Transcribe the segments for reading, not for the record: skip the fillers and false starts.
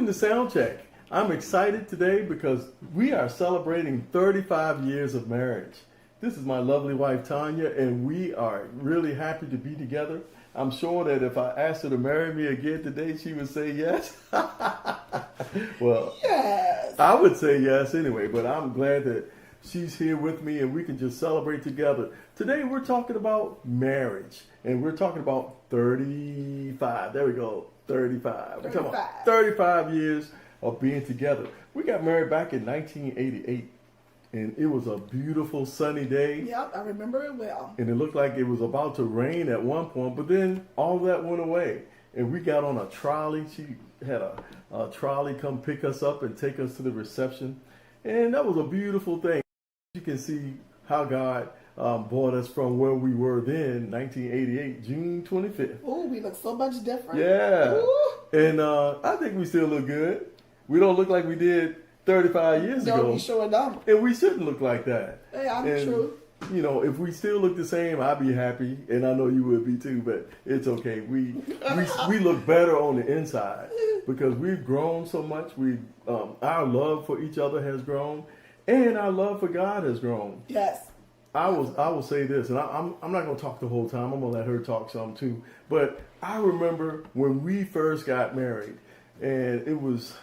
Welcome to Soundcheck. I'm excited today because we are celebrating 35 years of marriage. This is my lovely wife Tanya, and we are really happy to be together. I'm sure that if I asked her to marry me again today, she would say yes. Well, Yes. I would say yes anyway, but I'm glad that she's here with me and we can just celebrate together. Today we're talking about marriage, and we're talking about 35. There we go, 35. We're talking about 35 years of being together. We got married back in 1988, and it was a beautiful sunny day. Yep, I remember it well. And it looked like it was about to rain at one point, but then all that went away. And we got on a trolley. She had a trolley come pick us up and take us to the reception. And that was a beautiful thing. You can see how God brought us from where we were then, 1988, June 25th. Oh, we look so much different. Yeah. Ooh. And I think we still look good. We don't look like we did 35 years No, ago. we sure don't. And we shouldn't look like that. Hey, I'm And, true. You know, if we still look the same, I'd be happy, and I know you would be too. But it's okay. We look better on the inside because we've grown so much. Our love for each other has grown, and our love for God has grown. Yes. I will say this, and I'm not going to talk the whole time. I'm going to let her talk some too. But I remember when we first got married, and it was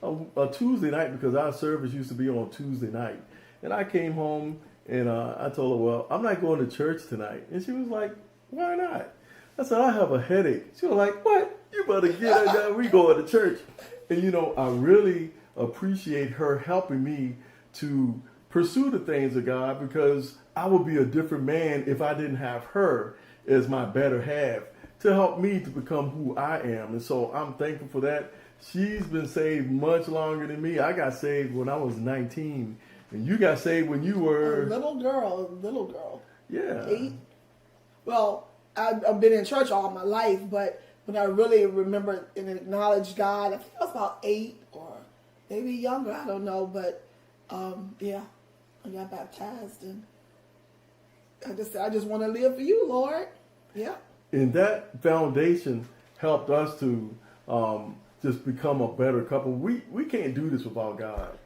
a Tuesday night because our service used to be on Tuesday night, and I came home. And I told her, well, I'm not going to church tonight. And she was like, why not? I said, I have a headache. She was like, what? You better get it down. We going to church. And, you know, I really appreciate her helping me to pursue the things of God because I would be a different man if I didn't have her as my better half to help me to become who I am. And so I'm thankful for that. She's been saved much longer than me. I got saved when I was 19. And you got saved when you were... A little girl. Yeah. 8. Well, I've been in church all my life, but when I really remember and acknowledged God, I think I was about 8 or maybe younger, I don't know. But, yeah, I got baptized. And I just said, I just want to live for you, Lord. Yeah. And that foundation helped us to just become a better couple. We can't do this without God.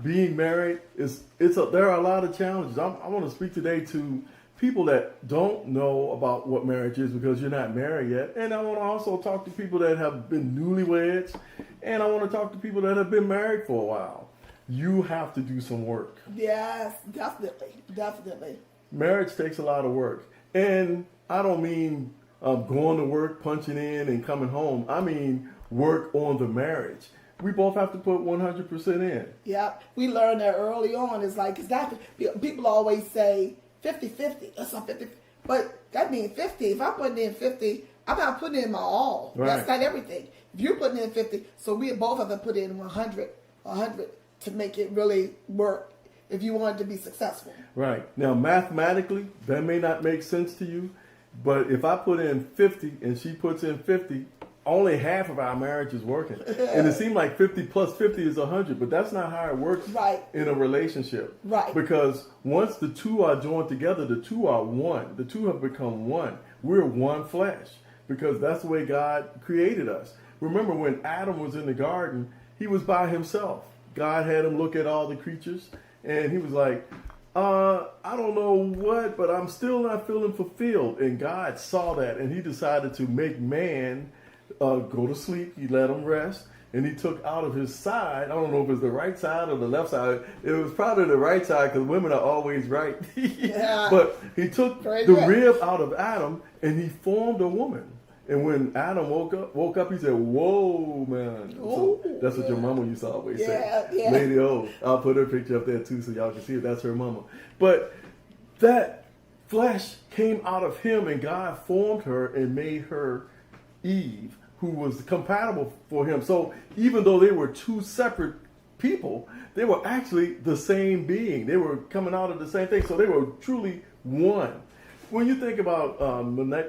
Being married there are a lot of challenges. I want to speak today to people that don't know about what marriage is because you're not married yet, and I want to also talk to people that have been newlyweds, and I want to talk to people that have been married for a while. You have to do some work. Yes, definitely. Marriage takes a lot of work, and I don't mean going to work, punching in, and coming home. I mean work on the marriage. We both have to put 100% in. Yeah, we learned that early on. It's like, people always say 50-50. That's not 50. But that means 50. If I'm putting in 50, I'm not putting in my all. Right. That's not everything. If you're putting in 50, so we both have to put in 100 to make it really work if you want it to be successful. Right. Now, mathematically, that may not make sense to you, but if I put in 50 and she puts in 50, only half of our marriage is working. And it seemed like 50 plus 50 is 100, but that's not how it works in a relationship. Right. Because once the two are joined together, the two are one. The two have become one. We're one flesh because that's the way God created us. Remember when Adam was in the garden, he was by himself. God had him look at all the creatures, and he was like, I don't know what, but I'm still not feeling fulfilled. And God saw that, and he decided to make man go to sleep. He let him rest, and he took out of his side, I don't know if it's the right side or the left side. It was probably the right side because women are always right. Yeah. But he took the rib out of Adam, and he formed a woman. And when Adam woke up, he said, whoa, man. So that's what your mama used to always say. Yeah. Lady O. I'll put her picture up there too so y'all can see it. That's her mama. But that flesh came out of him, and God formed her and made her Eve, who was compatible for him. So even though they were two separate people, they were actually the same being. They were coming out of the same thing. So they were truly one. When you think about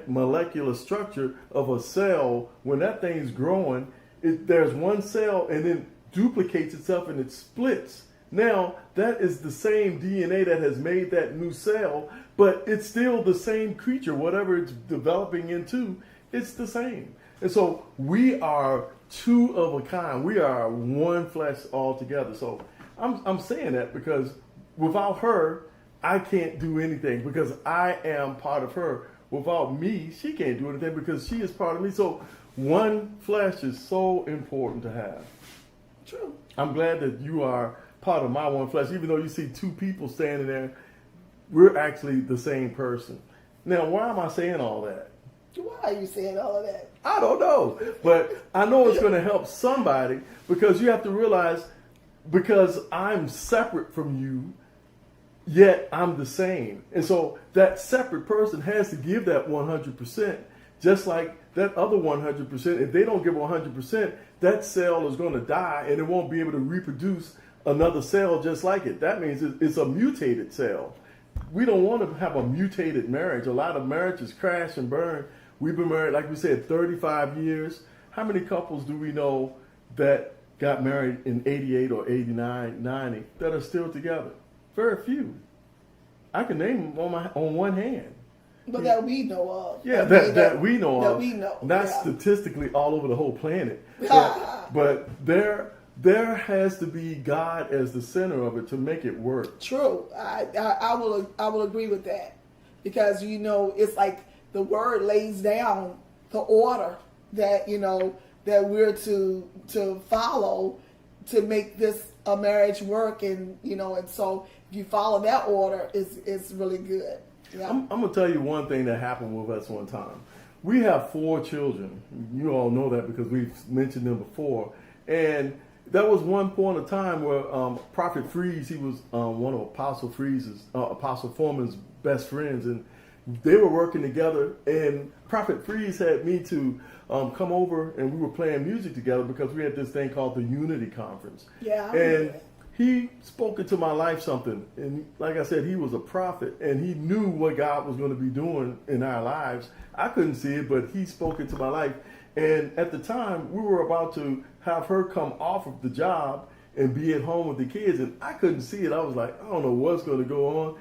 molecular structure of a cell, when that thing's growing, there's one cell and then duplicates itself and it splits. Now, that is the same DNA that has made that new cell, but it's still the same creature. Whatever it's developing into, it's the same. And so we are two of a kind. We are one flesh all together. So I'm saying that because without her, I can't do anything because I am part of her. Without me, she can't do anything because she is part of me. So one flesh is so important to have. True. I'm glad that you are part of my one flesh. Even though you see two people standing there, we're actually the same person. Now, why am I saying all that? Why are you saying all of that? I don't know. But I know it's going to help somebody because you have to realize because I'm separate from you, yet I'm the same. And so that separate person has to give that 100%, just like that other 100%. If they don't give 100%, that cell is going to die and it won't be able to reproduce another cell just like it. That means it's a mutated cell. We don't want to have a mutated marriage. A lot of marriages crash and burn. We've been married, like we said, 35 years. How many couples do we know that got married in 88 or 89, 90 that are still together? Very few. I can name them on one hand. But that we know of. Yeah, that we know that of. we know. Not yeah. statistically all over the whole planet. But there has to be God as the center of it to make it work. True. I will agree with that. Because, it's like the word lays down the order that, that we're to follow to make this a marriage work. And, and so if you follow that order, it's really good. Yeah. I'm going to tell you one thing that happened with us one time. We have 4 children. You all know that because we've mentioned them before. And there was one point of time where Prophet Freeze, he was one of Apostle Foreman's best friends, and they were working together. And Prophet Freeze had me to come over, and we were playing music together because we had this thing called the Unity Conference. Yeah. And he spoke into my life something. And like I said, he was a prophet, and he knew what God was going to be doing in our lives. I couldn't see it, but he spoke into my life. And at the time, we were about to have her come off of the job and be at home with the kids. And I couldn't see it. I was like, I don't know what's going to go on.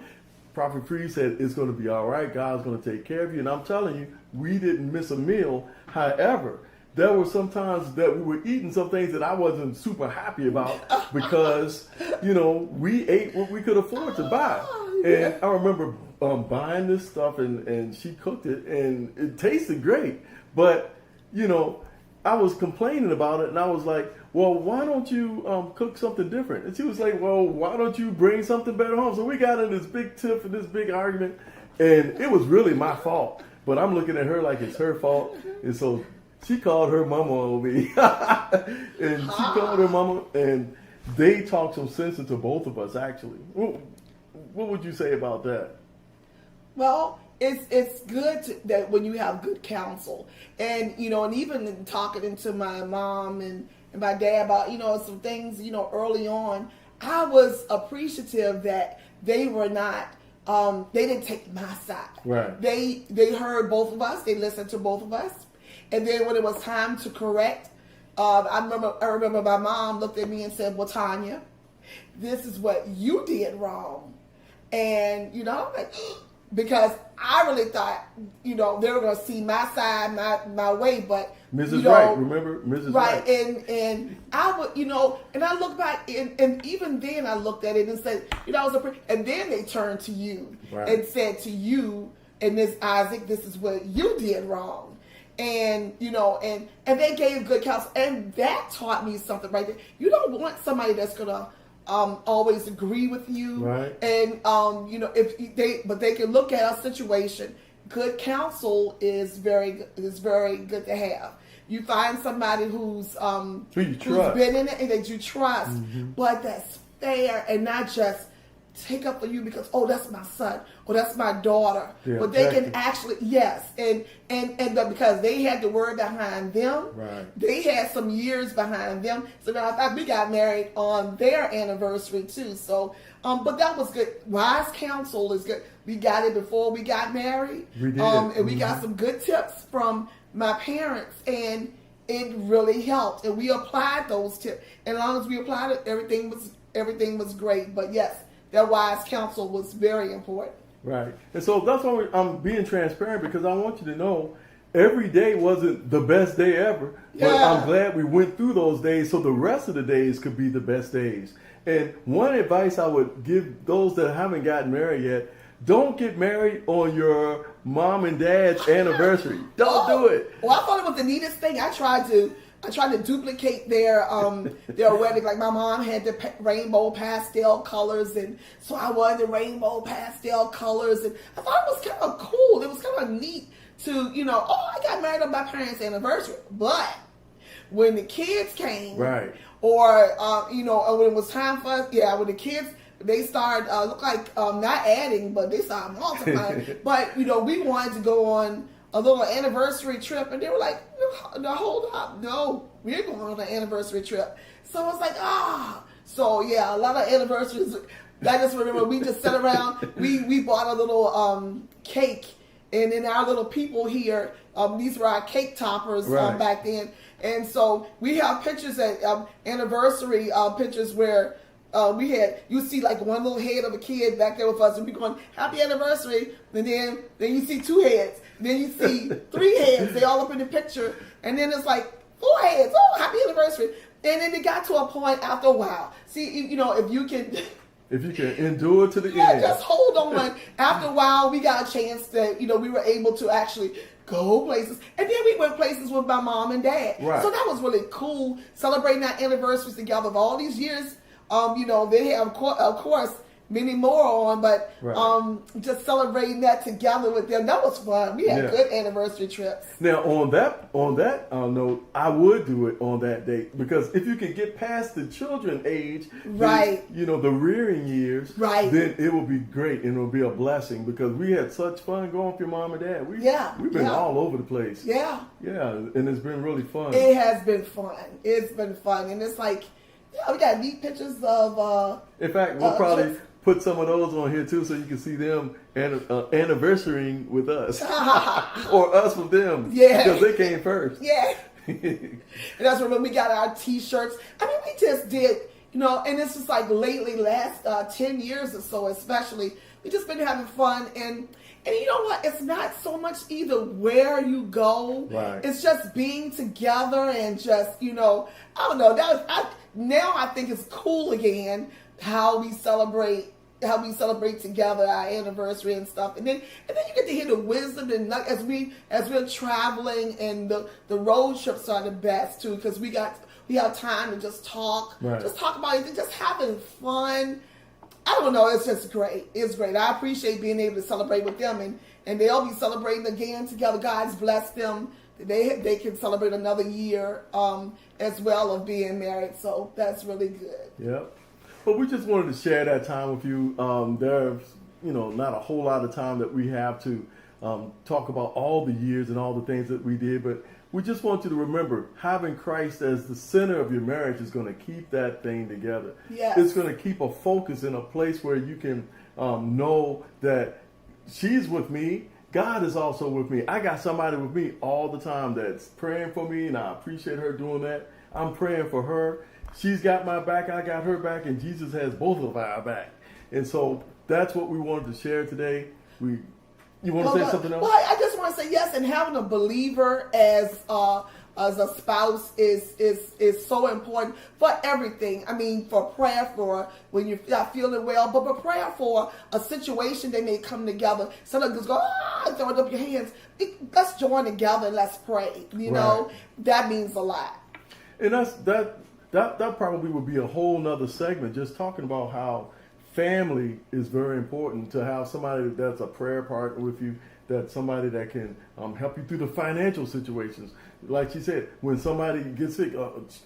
Prophet Freeze said, it's going to be all right. God's going to take care of you. And I'm telling you, we didn't miss a meal. However, there were some times that we were eating some things that I wasn't super happy about because, we ate what we could afford to buy. And I remember buying this stuff and she cooked it and it tasted great. But, I was complaining about it and I was like, well, why don't you cook something different? And she was like, well, why don't you bring something better home? So we got in this big tiff and this big argument, and it was really my fault. But I'm looking at her like it's her fault. And so she called her mama on me. And she called her mama, and they talked some sense into both of us, actually. What would you say about that? Well, it's good that when you have good counsel, and and even talking into my mom and my dad about some things early on, I was appreciative that they were not they didn't take my side. Right. They heard both of us. They listened to both of us, and then when it was time to correct, I remember my mom looked at me and said, "Well, Tanya, this is what you did wrong," and I'm like. Because I really thought, they were going to see my side, my way, but Mrs. Wright, remember Mrs. Wright? And I would, and I look back, and even then I looked at it and said, and then they turned to you and said to you and Ms. Isaac, this is what you did wrong, and and they gave good counsel, and that taught me something right there. You don't want somebody that's gonna always agree with you, right? And but they can look at a situation. Good counsel is very good to have. You find somebody who's been in it and that you trust, but that's fair and not just take up for you because that's my son or that's my daughter. But they can actually and because they had the word behind them, they had some years behind them. So now in fact we got married on their anniversary too. So but that was good. Wise counsel is good. We got it before we got married. We did. And we got some good tips from my parents, and it really helped. And we applied those tips. And as long as we applied it, everything was great. But yes, that wise counsel was very important. Right. And so that's why I'm being transparent, because I want you to know every day wasn't the best day ever, but Yeah. I'm glad we went through those days so the rest of the days could be the best days. And one advice I would give those that haven't gotten married yet, don't get married on your mom and dad's anniversary. Don't do it. Well, I thought it was the neatest thing. I tried to duplicate their wedding. Like my mom had the rainbow pastel colors, and so I wanted the rainbow pastel colors, and I thought it was kind of cool. It was kind of neat to, I got married on my parents' anniversary. But when the kids came, Right. or when it was time for us, when the kids, they started look like not adding, but they started multiplying. But we wanted to go on a little anniversary trip, and they were like, no, hold up, no, we're going on an anniversary trip. So I was like, so yeah, a lot of anniversaries. I just remember we just sat around, we bought a little cake, and then our little people here, these were our cake toppers Right. back then. And so we have pictures at anniversary pictures where you see like one little head of a kid back there with us, and we going happy anniversary, and then you see two heads, and then you see three heads, they all up in the picture, and then it's like four heads, happy anniversary. And then it got to a point after a while. See, if you can If you can endure to the yeah, end. just hold on. After a while, we got a chance that, we were able to actually go places. And then we went places with my mom and dad. Right. So that was really cool, celebrating our anniversaries together of all these years. They have, of course, many more on, but Right. just celebrating that together with them, that was fun. We had Yeah. good anniversary trips. Now, on that note, I would do it on that date, because if you can get past the children age, Right. the rearing years, Right. then it will be great and it will be a blessing, because we had such fun going with your mom and dad. We've been Yeah. all over the place. Yeah. Yeah, and it's been really fun. It has been fun. It's been fun. And it's like, we got neat pictures of... In fact, we'll probably put some of those on here too, so you can see them anniversarying with us, or us with them, Yeah. because they came first. Yeah. And that's when we got our T-shirts. I mean, we just did, and this is like lately, last 10 years or so especially, we just been having fun. And you know what? It's not so much either where you go. Right. It's just being together and just, I don't know. Now I think it's cool again how we celebrate together our anniversary and stuff, and then you get to hear the wisdom, and as we're traveling, and the road trips are the best too, because we have time to just talk, Right. just talk about anything, just having fun. I don't know, it's just great. It's great. I appreciate being able to celebrate with them, and they'll be celebrating again together. God's blessed them. They can celebrate another year as well of being married, so that's really good. Yep. But we just wanted to share that time with you. There's, not a whole lot of time that we have to talk about all the years and all the things that we did, but we just want you to remember, having Christ as the center of your marriage is going to keep that thing together. Yes. It's going to keep a focus in a place where you can know that she's with me. God is also with me. I got somebody with me all the time that's praying for me, and I appreciate her doing that. I'm praying for her. She's got my back, I got her back, and Jesus has both of our back. And so that's what we wanted to share today. You want to say something else? Well, I just want to say yes, and having a believer as a spouse is so important for everything. I mean, for prayer for when you're not feeling well, but for prayer for a situation they may come together. Instead of just go, throwing up your hands. Let's join together and let's pray. Right. That means a lot. And that probably would be a whole nother segment, just talking about how family is very important, to have somebody that's a prayer partner with you, that's somebody that can help you through the financial situations. Like she said, when somebody gets sick,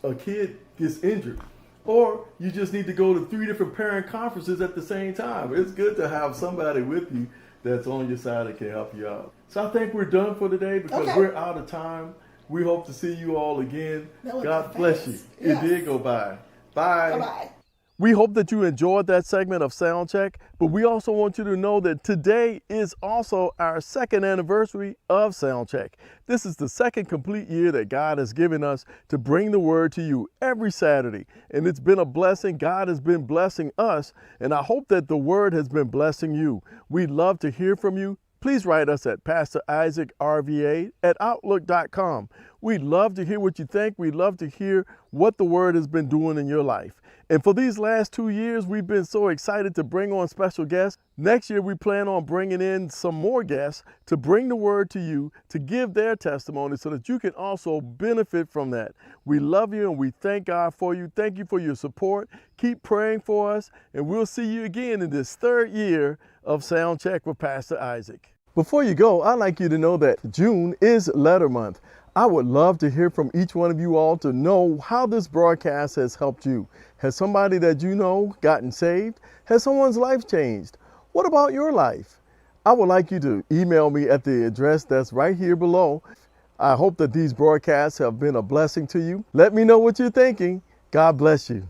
a kid gets injured, or you just need to go to 3 different parent conferences at the same time. It's good to have somebody with you that's on your side that can help you out. So I think we're done for today, because we're out of time. We hope to see you all again. God bless you. Yes. It did go by. Bye. Bye-bye. We hope that you enjoyed that segment of Soundcheck, but we also want you to know that today is also our 2nd anniversary of Soundcheck. This is the 2nd complete year that God has given us to bring the word to you every Saturday. And it's been a blessing. God has been blessing us, and I hope that the word has been blessing you. We'd love to hear from you. please write us at PastorIsaacRVA@outlook.com. We'd love to hear what you think. We'd love to hear what the Word has been doing in your life. And for these last 2 years, we've been so excited to bring on special guests. Next year, we plan on bringing in some more guests to bring the Word to you, to give their testimony so that you can also benefit from that. We love you and we thank God for you. Thank you for your support. Keep praying for us, and we'll see you again in this 3rd year of Sound Check with Pastor Isaac. Before you go, I'd like you to know that June is Letter Month. I would love to hear from each one of you all to know how this broadcast has helped you. Has somebody that you know gotten saved? Has someone's life changed? What about your life? I would like you to email me at the address that's right here below. I hope that these broadcasts have been a blessing to you. Let me know what you're thinking. God bless you.